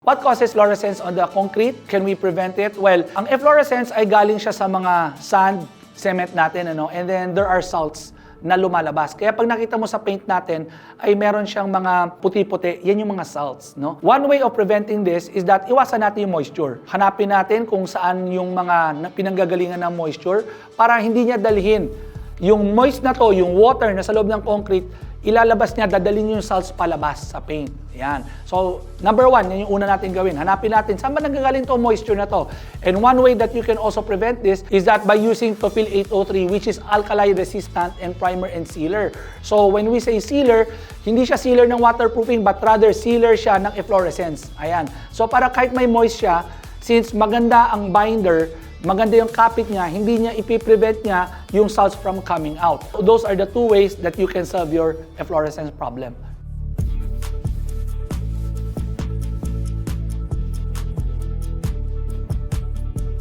What causes fluorescence on the concrete? Can we prevent it? Well, ang efflorescence ay galing siya sa mga sand, cement natin, and then there are salts na lumalabas. Kaya pag nakita mo sa paint natin, ay meron siyang mga puti-puti, yan yung mga salts. One way of preventing this is that iwasan natin yung moisture. Hanapin natin kung saan yung mga pinanggagalingan ng moisture para hindi niya dalhin yung moist na to, yung water na sa loob ng concrete, ilalabas niya, dadalhin yung salts palabas sa paint. Yan. So, number one, yan yung una natin gawin. Hanapin natin, saan ba nanggagaling to moisture na to? And one way that you can also prevent this is that by using Tofil 803, which is alkali resistant and primer and sealer. So, when we say sealer, hindi siya sealer ng waterproofing, but rather sealer siya ng efflorescence. Ayan. So, para kahit may moist siya, since maganda ang binder, maganda yung kapit niya, hindi niya ipiprevent niya yung salts from coming out. So those are the two ways that you can solve your efflorescence problem.